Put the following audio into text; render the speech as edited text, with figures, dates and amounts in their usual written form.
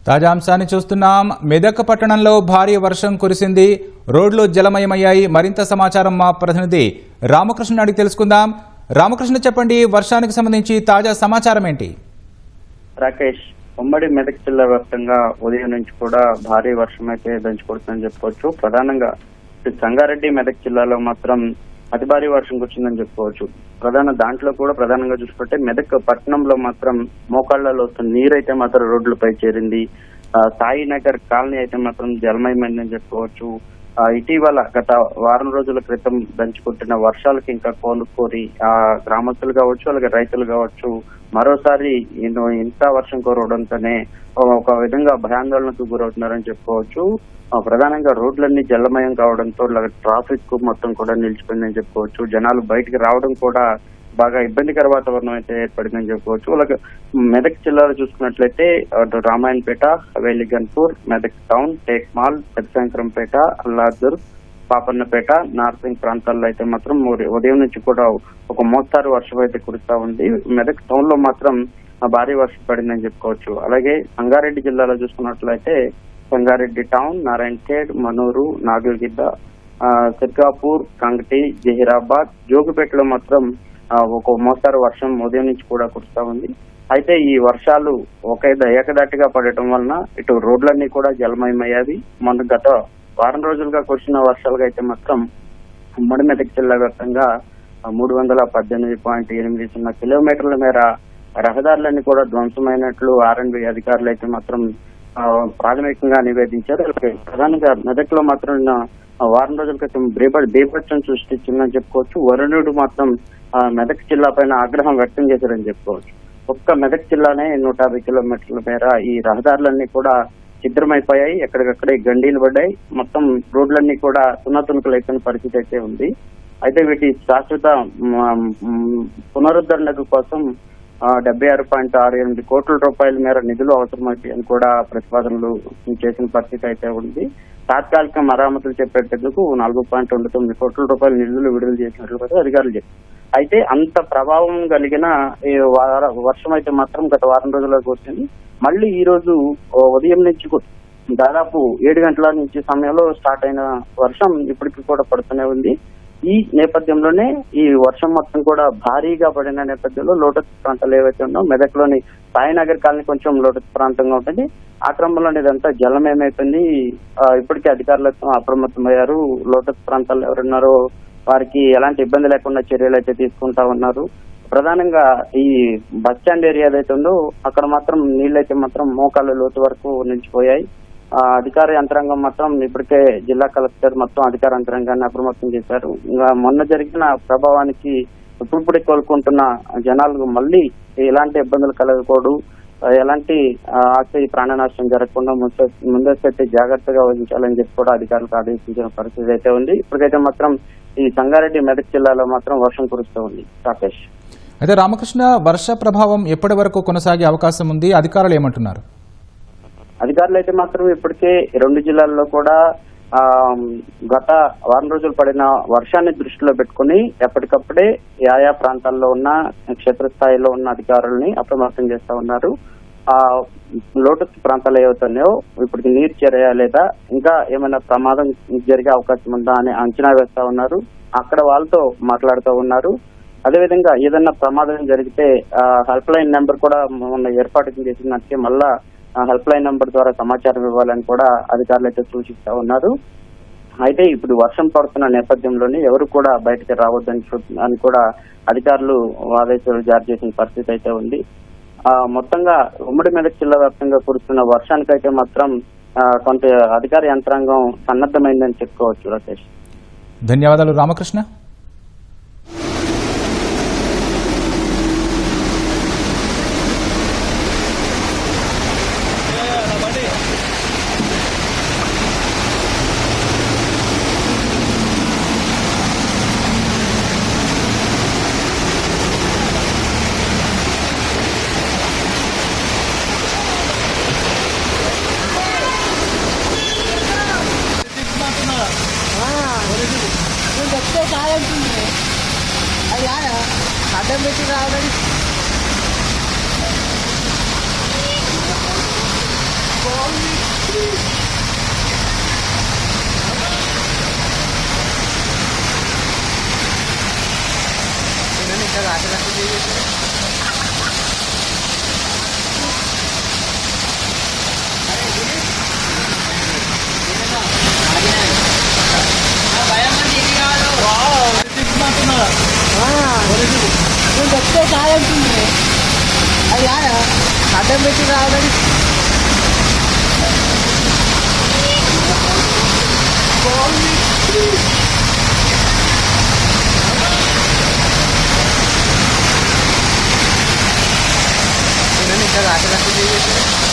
తాజా అంశాన్ని చూస్తున్నాం. మెదక్ పట్టణంలో భారీ వర్షం కురిసింది. రోడ్లు జలమయమయ్యాయి. మరింత సమాచారం మా ప్రతినిధి రామకృష్ణ అడిగి తెలుసుకుందాం. రామకృష్ణ, చెప్పండి, వర్షానికి సంబంధించి తాజా సమాచారం ఏంటి? రాకేష్, ఉమ్మడి మెదక్ జిల్లా వ్యాప్తంగా ఉదయం నుంచి కూడా భారీ వర్షం అయితే దంచుకొడుతుందని చెప్పుకోవచ్చు. ప్రధానంగా సంగారెడ్డి మెదక్ జిల్లాలో మాత్రం అతి భారీ వర్షం వచ్చిందని చెప్పుకోవచ్చు. దాంట్లో కూడా ప్రధానంగా చూసుకుంటే మెదక్ పట్టణంలో మాత్రం మోకాళ్లలో నీరైతే మాత్రం రోడ్లపై చేరింది. సాయినగర్ కాలనీ అయితే మాత్రం జలమయమైందని చెప్పుకోవచ్చు. ఇటీవల గత వారం రోజుల క్రితం దంచుకుంటున్న వర్షాలకు ఇంకా కోలుకోరి ఆ గ్రామస్తులు కావచ్చు, అలాగే రైతులు కావచ్చు మరోసారి ఇంత వర్షం కురవడంతోనే ఒక విధంగా భయాందోళనకు గురవుతున్నారని చెప్పుకోవచ్చు. ప్రధానంగా రోడ్లన్నీ జలమయం కావడంతో ట్రాఫిక్ మొత్తం కూడా నిలిచిపోయిందని చెప్పుకోవచ్చు. జనాలు బయటకు రావడం కూడా బాగా ఇబ్బందికర వాతావరణం అయితే ఏర్పడిందని చెప్పుకోవచ్చు. అలాగే మెదక్ జిల్లాలో చూసుకున్నట్లయితే రామాయణపేట, హవేలి గన్పూర్, మెదక్ టౌన్, టేక్మాల్, పెద్దశంకరంపేట, అల్లాదూర్, పాపన్నపేట, నార్సింగ్ ప్రాంతాల్లో అయితే మాత్రం ఉదయం నుంచి కూడా ఒక మోస్తారు వర్షం అయితే కురుస్తా ఉంది. మెదక్ టౌన్ లో మాత్రం భారీ వర్షం పడిందని చెప్పుకోవచ్చు. అలాగే సంగారెడ్డి జిల్లాలో చూసుకున్నట్లయితే సంగారెడ్డి టౌన్, నారాయణఖేడ్, మనూరు, నాగులగిద్ద, సిర్గాపూర్, కంగటి, జహీరాబాద్, జోగిపేటలో మాత్రం ఒక మోస్తారు వర్షం ఉదయం నుంచి కూడా కురుస్తా ఉంది. అయితే ఈ వర్షాలు ఏకదాటిగా పడటం వలన ఇటు రోడ్లన్నీ కూడా జలమయమయ్యాయి. మొన్న గత వారం రోజులుగా కురిసిన వర్షాలుగా అయితే మాత్రం ఉమ్మడి మెదక్ జిల్లా వ్యాప్తంగా 318.80 కిలోమీటర్ల మేర రహదారులన్నీ కూడా ధ్వంసమైనట్లు ఆర్ఎండ్బి అధికారులు అయితే మాత్రం ప్రాథమికంగా నివేదించారు. ప్రధానంగా మెదక్ లో మాత్రం వారం రోజుల క్రితం బీభత్సం సృష్టించిందని చెప్పుకోవచ్చు. వరుణుడు మాత్రం మెదక్ జిల్లా పైన ఆగ్రహం వ్యక్తం చేశారని చెప్పుకోవచ్చు. ఒక్క మెదక్ జిల్లానే 150 కిలోమీటర్ల మేర ఈ రహదారులన్నీ కూడా ఛిద్రమైపోయాయి. ఎక్కడికక్కడే గండీలు పడ్డాయి. మొత్తం రోడ్లన్నీ కూడా తునతునకలైపోయిన పరిస్థితి అయితే ఉంది. అయితే వీటి శాశ్వత పునరుద్ధరణకు కోసం 76.68 కోట్ల రూపాయల మేర నిధులు అవసరమవుతాయని కూడా ప్రతిపాదనలు చేసిన పరిస్థితి అయితే ఉంది. తాత్కాలిక మరామతులు చేపట్టేందుకు 4.29 కోట్ల రూపాయల నిధులు విడుదల చేసినట్లు కూడా అధికారులు చెప్పారు. అయితే అంత ప్రభావం కలిగిన వర్షం అయితే మాత్రం గత వారం రోజుల్లో కురిసింది. మళ్ళీ ఈ రోజు ఉదయం నుంచి దాదాపు 7 గంటల నుంచి సమయంలో స్టార్ట్ అయిన వర్షం ఇప్పటికీ కూడా పడుతూనే ఉంది. ఈ నేపథ్యంలోనే ఈ వర్షం మొత్తం కూడా భారీగా పడిన నేపథ్యంలో లోటస్ ప్రాంతాలు ఏవైతే ఉన్నాయో మెదక్ లోని సాయినగర్ కాలనీ కొంచెం లోటస్ ప్రాంతంగా ఉంటుంది. ఆ క్రమంలోనే ఇదంతా జలమయమైపోయింది. ఇప్పటికే అధికారులతో అప్రమత్తమయ్యారు. లోటస్ ప్రాంతాల్లో ఎవరున్నారో వారికి ఎలాంటి ఇబ్బంది లేకుండా చర్యలు అయితే తీసుకుంటా ఉన్నారు. ప్రధానంగా ఈ బస్ స్టాండ్ ఏరియా ఏదైతే ఉందో అక్కడ మాత్రం నీళ్ళైతే మాత్రం మోకాళ్ళ లోతు వరకు నిలిచిపోయాయి. అధికార యంత్రాంగం మాత్రం ఇప్పటికే జిల్లా కలెక్టర్ మొత్తం అధికార యంత్రాంగాన్ని అప్రమత్తం చేశారు. ఇంకా మొన్న జరిగిన ప్రభావానికి ఇప్పుడిప్పుడే కోలుకుంటున్న జనాలకు మళ్ళీ ఎలాంటి ఇబ్బందులు కలగకూడదు, ఎలాంటి ఆస్తి ప్రాణ నష్టం జరగకుండా ముందస్తు అయితే జాగ్రత్తగా వహించాలని చెప్పి కూడా అధికారులకు ఆదేశించిన పరిస్థితి అయితే ఉంది. ఇప్పటికైతే మాత్రం ఈ సంగారెడ్డి మెదక్ జిల్లాలో మాత్రం వర్షం కురుస్తూ ఉంది. రాకేష్, అయితే రామకృష్ణ, వర్ష ప్రభావం ఎప్పటి వరకు కొనసాగే అవకాశం ఉంది? అధికారులు ఏమంటున్నారు? అధికారులు అయితే మాత్రం ఇప్పటికే 2 జిల్లాల్లో కూడా గత వారం రోజులు పడిన వర్షాన్ని దృష్టిలో పెట్టుకుని ఎప్పటికప్పుడే ఆయా ప్రాంతాల్లో ఉన్న క్షేత్రస్థాయిలో ఉన్న అధికారుల్ని అప్రమత్తం చేస్తా ఉన్నారు. లోటస్ ప్రాంతాలు ఏవైతున్నాయో ఇప్పటికి నీరు చేరయా లేదా, ఇంకా ఏమైనా ప్రమాదం జరిగే అవకాశం ఉందా అని అంచనా వేస్తా ఉన్నారు. అక్కడ వాళ్ళతో మాట్లాడుతూ ఉన్నారు. అదేవిధంగా ఏదన్నా ప్రమాదం జరిగితే హెల్ప్ లైన్ నెంబర్ కూడా మొన్న ఏర్పాటు చేసినట్టే మళ్ళా హెల్ప్ లైన్ నెంబర్ ద్వారా సమాచారం ఇవ్వాలని కూడా అధికారులు అయితే సూచిస్తా ఉన్నారు. అయితే ఇప్పుడు వర్షం పడుతున్న నేపథ్యంలోనే ఎవరు కూడా బయటకు రావద్దని కూడా అధికారులు ఆదేశాలు జారీ చేసిన పరిస్థితి అయితే ఉంది. మొత్తంగా ఉమ్మడి మెదక్ జిల్లా వ్యాప్తంగా కురుస్తున్న వర్షానికైతే మాత్రం కొంత అధికార యంత్రాంగం సన్నద్ధమైందని చెప్పుకోవచ్చు. రాకేష్, ధన్యవాదాలు రామకృష్ణ. అది అడ్డం పెట్టి రావడానికి ఇంకా రాత్రి నేను చెప్తే కాదంటుంది అది కాదా అడ్డం పెట్టి రావడానికి ఇంకా రాత్రి